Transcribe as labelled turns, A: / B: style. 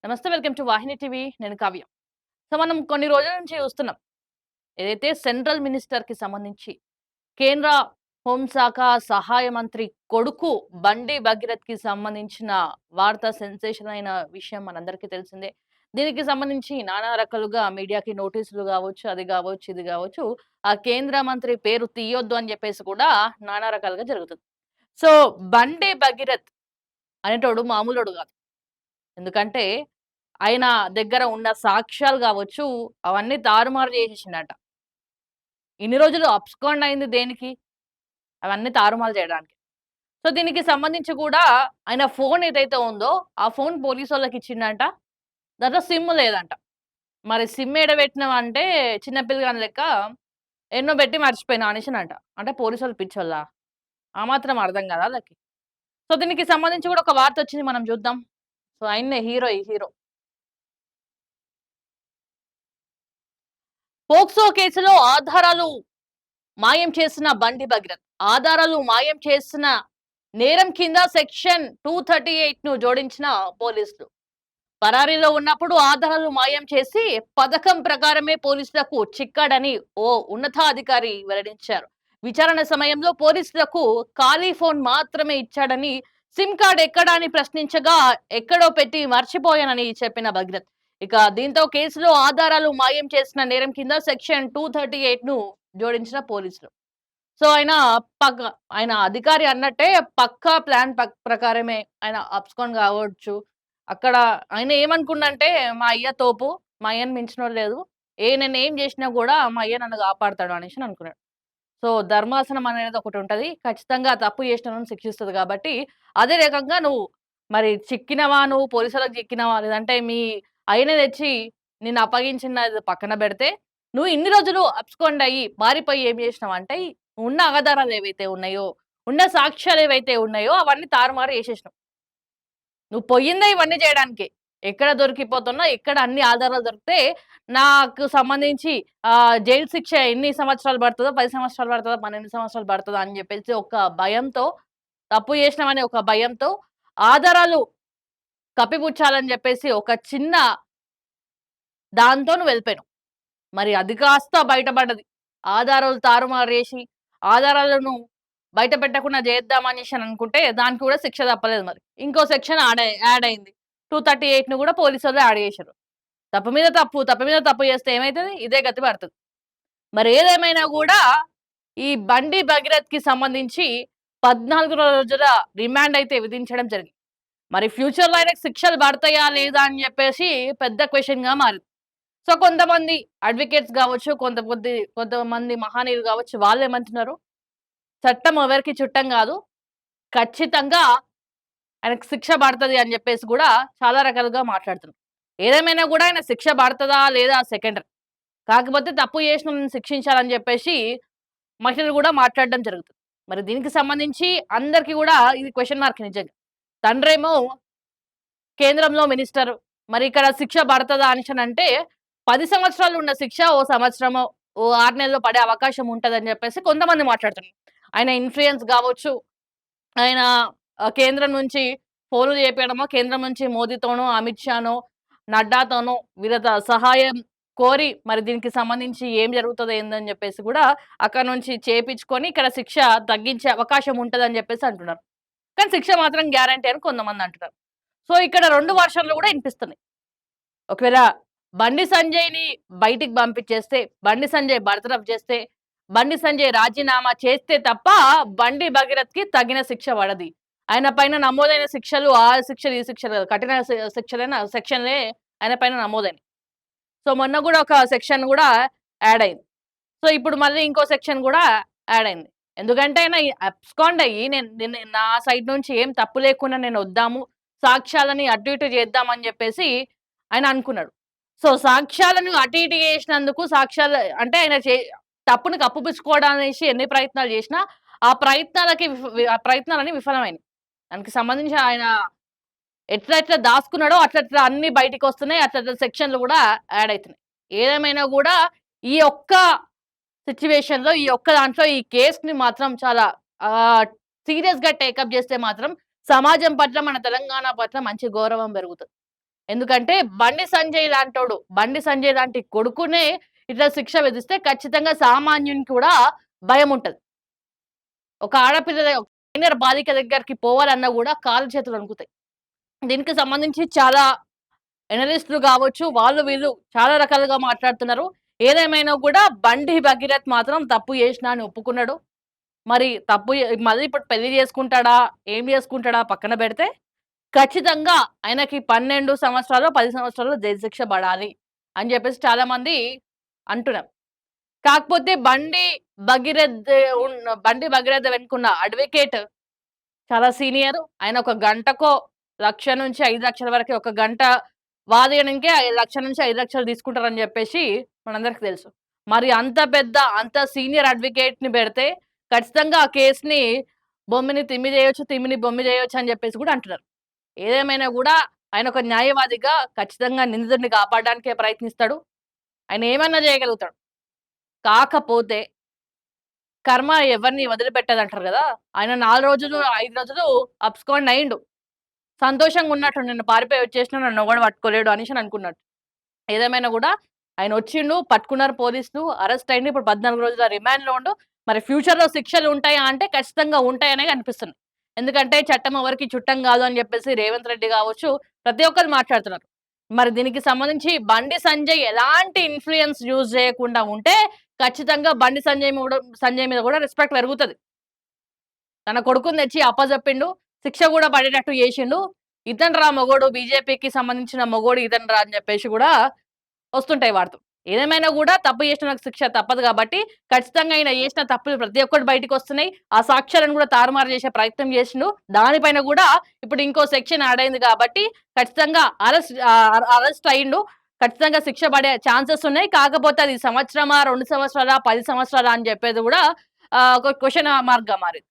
A: నమస్తే. Welcome to Vahini TV. నేను కావ్య. మనం కొన్ని రోజుల నుంచి చూస్తున్నాం. ఏదైతే సెంట్రల్ మినిస్టర్‌కి సంబంధించి కేంద్ర హోంశాఖ సహాయ మంత్రి కొడుకు బండి భగీరథ్‌కి సంబంధించిన వార్త సెన్సేషన్ అయిన విషయం మనందరికీ తెలిసిందే. దీనికి సంబంధించి నానా రకాలుగా మీడియాకి నోటీసులు గావచ్చు, అది గావచ్చు, ఇది గావచ్చు. ఆ కేంద్ర మంత్రి పేరు తీయొద్దు అని జెప్పేసి కూడా నానా రకాలుగా జరుగుతుంది. సో, బండి భగీరథ్ అనేటోడు మామూలోడు గాదు. ఎందుకంటే ఆయన దగ్గర ఉన్న సాక్ష్యాలు గావచ్చు, అవన్నీ తారుమారు జేసేసిండంట. ఇన్ని రోజులు అబ్స్కాండ్ అయింది దేనికి? అవన్నీ తారుమారు జేయడానికి. సో, దీనికి సంబంధించి గూడా ఆయన ఫోన్ ఏదైతే ఉందో, ఆ ఫోన్ పోలీసోళ్ళకిచ్చిండంట. దాంట్లో సిమ్ లేదంట. మరి సిమ్ ఏడ బెట్టినవంటే చిన్న పిల్లగాని లెక్క ఎన్నో బెట్టి మర్చిపోయినా అనేసినంట. అంటే పోలీసోళ్ళు పిచ్చోళ్ళా? ఆ మాత్రం అర్థం గాదా ఆళ్ళకి? సో, దీనికి సంబంధించి గూడా ఒక వార్తొచ్చింది మనం జూద్దాం. సో, ఆయన్నే హీరో ఈ హీరో. పోక్సో కేసులో ఆధారాలు మాయం చేసిన బండి భగీరథ్. ఆధారాలు మాయం చేసిన నేరం కింద సెక్షన్ 238ను జోడించిన పోలీసులు. పరారీలో ఉన్నప్పుడు ఆధారాలు మాయం చేసి పథకం ప్రకారమే పోలీసులకు చిక్కాడని ఓ ఉన్నతాధికారి వెల్లడించారు. విచారణ సమయంలో పోలీసులకు ఖాళీ ఫోన్ మాత్రమే ఇచ్చాడని, సిమ్ కార్డ్ ఎక్కడా అని ప్రశ్నించగా ఎక్కడో పెట్టి మర్చిపోయానని చెప్పిన భగీరథ్. ఇక దీంతో కేసులో ఆధారాలు మాయం చేసిన నేరం కింద సెక్షన్ 238ను జోడించిన పోలీసులు. సో, పక్క ఆయన అధికారి అన్నట్టే పక్కా ప్లాన్ ప్రకారమే ఆయన అబ్స్కాండ్ గావచ్చు. అక్కడ ఆయన ఏమనుకున్నంటే, మా అయ్య తోపు. మా అయ్యని మించినోడు లేదు. నేనేం జేసినా గూడా మా అయ్య నన్ను గాపాడతాడు అనేసి అనుకున్నాడు. సో, ధర్మాసనం అనేది ఒకటుంటది. ఖచ్చితంగా తప్పు చేసినోళ్ళని శిక్షిస్తది గాబట్టి, అదే రకంగా నువ్వు మరి చిక్కినవా, నువ్వు పోలీసులకు చిక్కినవా, లేదంటే మీ అయ్యనే తెచ్చి నిన్ను అప్పగించినది పక్కన బెడితే, నువ్వు ఇన్ని రోజులు అబ్స్కాండ్ అయ్యి, పారిపోయి ఏం జేసినావంటే, ఉన్న ఆధారాలు ఏవైతే ఉన్నాయో, ఉన్న సాక్ష్యాలు ఏవైతే ఉన్నాయో, అవన్నీ తారుమారు చేసేసినావు. నువ్వు పొయ్యిందే ఇవన్నీ జేయడానికే. ఎక్కడ దొరికిపోతున్నావు, ఎక్కడ అన్ని ఆధారాలు దొరికితే, నాకు సంబంధించి జైలు శిక్ష ఎన్ని సంవత్సరాలు పడతదో, 10 సంవత్సరాలు పడతదా, 12 సంవత్సరాలు పడతదా అని జెప్పేసి ఒక భయంతో, తప్పు జేసినామనే ఒక భయంతో, ఆధారాలు కప్పిపుచ్చాలని జెప్పేసి ఒక చిన్న దాంతో నువ్వెళ్ళిపోయినావు. మరి అది కాస్త బయటపడ్డది. ఆధారాలు తారుమారు జేసి, ఆధారాలను బయట పెట్టకుండా జేద్దామనేసి అనుకుంటే, దానికి కూడా శిక్ష తప్పలేదు మరి. ఇంకో సెక్షన్ యాడ్ అయింది. 238ని గూడా పోలీసోళ్ళు యాడ్ జేషిర్రు. తప్పు మీద తప్పు, తప్పు మీద తప్పు చేస్తే ఏమైతది? ఇదే గతి పడతది. మరి ఏదేమైనా గూడా ఈ బండి భగీరథ్‌కి సంబంధించి 14 రోజుల రిమాండ్ అయితే విధించడం జరిగింది. మరి ఫ్యూచర్‌లో ఆయనకి శిక్షలు పడతాయా? లేదా? అని జెప్పేసి పెద్ద క్వెషన్‌గా మారింది. సో, కొంతమంది అడ్వకేట్స్ గావచ్చు, కొంతమంది మహానీయులు గావచ్చు, వాళ్ళేమంటున్నారు? చట్టం ఎవరికీ చుట్టం గాదు. ఖచ్చితంగా ఆయనకు శిక్ష పడతది అని జెప్పేసి గూడా చాలా రకాలుగా మాట్లాడుతున్నారు. ఏదేమైనా గూడా ఆయన శిక్ష పడతదా? లేదా? సెకండరీ. కాకపోతే తప్పు చేసినోళ్ళని శిక్షించాలని జెప్పేసి మహిళలు గూడా మాట్లాడడం జరుగుతుంది. మరి దీనికి సంబంధించి అందరికి గూడా ఇది క్వెషన్ మార్క్ నిజంగా. తండ్రేమో కేంద్రంలో మినిస్టరు. మరి ఇక్కడ శిక్ష పడతదా అనేసనంటే 10 సంవత్సరాలు ఉన్న శిక్ష ఓ సంవత్సరమో, ఓ 6 నెలల్లో పడే అవకాశం ఉంటదని జెప్పేసి కొంతమంది మాట్లాడుతున్నారు. ఆయన ఇన్‌ఫ్లూయన్స్ గావచ్చు, ఆయన కేంద్రం నుంచి ఫోన్‌లు చేపియడమో, కేంద్రం నుంచి మోదీతోనో, అమిత్ షానో, నడ్డాతోనో వీళ్ళ సహాయం కోరి మరి దీనికి సంబంధించి ఏం జరుగుతదో ఏందని జెప్పేసి గూడా అక్కడి నుంచి చేపిచ్చుకొని ఇక్కడ శిక్ష తగ్గించే అవకాశం ఉంటదని జెప్పేసి అంటున్నారు. కానీ శిక్ష మాత్రం గ్యారంటీ అని కొంతమంది అంటున్నారు. సో, ఇక్కడ 2 వర్షన్‌లు గూడా ఇనిపిస్తున్నాయి. ఒకవేళ బండి సంజయ్‌ని బయటికి పంపించేస్తే, బండి సంజయ్ బర్తరఫ్ చేస్తే, బండి సంజయ్ రాజీనామా చేస్తే తప్ప బండి భగీరథ్‌కి తగిన శిక్ష పడది. ఆయన పైన నమోదైన శిక్షలు ఆ శిక్షలు, ఈ శిక్షలు కాదు. కఠిన సెక్షన్‌లే ఆయన పైన నమోదైనయి. సో, మొన్న గూడా ఒక సెక్షన్ గూడా యాడ్ అయింది. సో, ఇప్పుడు మళ్ళీ ఇంకో సెక్షన్ గూడా యాడ్ అయింది. ఎందుకంటే ఆయన అబ్స్కాండ్ అయ్యి నేను నా సైడ్ నుంచి ఏం తప్పు లేకుండా నేనొద్దాము, సాక్ష్యాలని అటు ఇటు చేద్దామని జెప్పేసి ఆయన అనుకున్నాడు. సో, సాక్ష్యాలను అటు ఇటు చేసినందుకు సాక్ష్యాలు అంటే ఆయన తప్పుని కప్పిపుచ్చుకోవడానేసి ఎన్ని ప్రయత్నాలు చేసినా, ఆ ప్రయత్నాలన్నీ విఫలమైనయి. దానికి సంబంధించి ఆయన ఎట్లా దాసుకున్నాడో అట్లట్లా అన్నీ బయటికొస్తున్నాయి. అట్లట్లా సెక్షన్‌లు గూడా యాడ్ అయితున్నాయి. ఏదేమైనా గూడా ఈ ఒక్క సిట్యుయేషన్‌లో ఈ ఒక్క దాంట్లో ఈ కేస్‌ని మాత్రం చాలా ఆహ్, సీరియస్‌గా టేకప్ జేస్తే మాత్రం సమాజం పట్ల, మన తెలంగాణ పట్ల మంచి గౌరవం పెరుగుతది. ఎందుకంటే బండి సంజయ్ లాంటి కొడుకునే ఇట్లా శిక్ష విధిస్తే ఖచ్చితంగా సామాన్యునికి కూడా భయముంటది. ఒక ఆడపిల్ల మైనర్ బాలిక దగ్గరికి పోవాలన్నా గూడా కాళ్ళు చేతులు వణుకుతాయి. దీనికి సంబంధించి చాలా ఎనలిస్ట్‌లు గావచ్చు, వాళ్ళు వీళ్ళు చాలా రకాలుగా మాట్లాడుతున్నారు. ఏదేమైనా గూడా బండి భగీరథ్ మాత్రం తప్పు చేసినా అని ఒప్పుకున్నాడు. మరి మళ్ళీ ఇప్పుడు పెళ్లి చేసుకుంటాడా? ఏం చేసుకుంటాడా? పక్కన పెడితే ఖచ్చితంగా ఆయనకి 12 సంవత్సరాలో, 10 సంవత్సరాలో జైలు శిక్ష పడాలి అని జెప్పేసి చాలామంది అంటున్నారు. కాకపోతే భగీరథ్ బండి భగీరథ వెనుకున్న అడ్వకేట్ చాలా సీనియర్. ఆయన ఒక గంటకో 1,00,000-5,00,000 వరకే ఒక గంట వాదియడానికే 1,00,000-5,00,000 తీసుకుంటారని జెప్పేసి మనందరికి తెలుసు. మరి అంత సీనియర్ అడ్వకేట్‌ని పెడితే ఖచ్చితంగా ఆ కేస్‌ని బొమ్మిని తిమ్మి జేయొచ్చు, తిమ్మిని బొమ్మి జేయొచ్చు అని జెప్పేసి గూడా అంటున్నారు. ఏదేమైనా గూడా ఆయన ఒక న్యాయవాదిగా ఖచ్చితంగా నిందితుడిని కాపాడడానికే ప్రయత్నిస్తాడు. ఆయన ఏమన్నా జేయగలుగుతాడు. కాకపోతే కర్మ ఎవరిని వదిలిపెట్టదంటారు గదా! ఆయన 4 రోజులు, 5 రోజులు అబ్స్కాండ్ అయిండు. సంతోషంగా ఉన్నట్టు నిన్ను పారిపోయి వచ్చేసినా నన్నెవడు పట్టుకోలేడు అనేసి అనుకున్నాడు. ఏదేమైనా గూడా ఆయనొచ్చిండు, పట్టుకున్నారు పోలీసులు, అరెస్ట్ అయిండు. ఇప్పుడు 14 రోజుల రిమాండ్‌లో ఉండు. మరి ఫ్యూచర్‌లో శిక్షలు ఉంటాయా అంటే ఖచ్చితంగా ఉంటాయనే అనిపిస్తుంది. ఎందుకంటే చట్టం ఎవరికీ చుట్టం గాదు అని జెప్పేసి రేవంత్ రెడ్డి గావచ్చు, ప్రతి ఒక్కళ్ళు మాట్లాడుతున్నారు. మరి దీనికి సంబంధించి బండి సంజయ్ ఎలాంటి ఇన్‌ఫ్లూయెన్స్ యూజ్ జేయకుండా ఉంటే ఖచ్చితంగా సంజయ్ మీద గూడా రెస్పెక్ట్ పెరుగుతది. తన కొడుకుని తెచ్చి అప్పజెప్పిండు. శిక్ష గూడా పడేటట్టు జేషిండు. ఇతనురా మొగోడు బీజేపీకి సంబంధించిన మొగోడు ఇతనురా అని జెప్పేసి గూడా వస్తుంటాయి వార్తలు. ఏదేమైనా గూడా తప్పు చేసినోళ్ళకి శిక్ష తప్పదు గాబట్టి, ఖచ్చితంగా ఆయన చేసిన తప్పులు ప్రతి ఒక్కటి బయటికొస్తున్నాయి. ఆ సాక్ష్యాలను గూడా తారుమారు చేసే ప్రయత్నం చేసిండు. దానిపైన గూడా ఇప్పుడు ఇంకో సెక్షన్ యాడ్ అయింది గాబట్టి, ఖచ్చితంగా అరెస్ట్ అయిండు. ఖచ్చితంగా శిక్ష పడే ఛాన్సెస్ ఉన్నాయి. కాకపోతే అది సంవత్సరమా, 2 సంవత్సరాలా, 10 సంవత్సరాలా అని చెప్పేది గూడా ఒక క్వెషన్ మార్క్‌గా మారింది.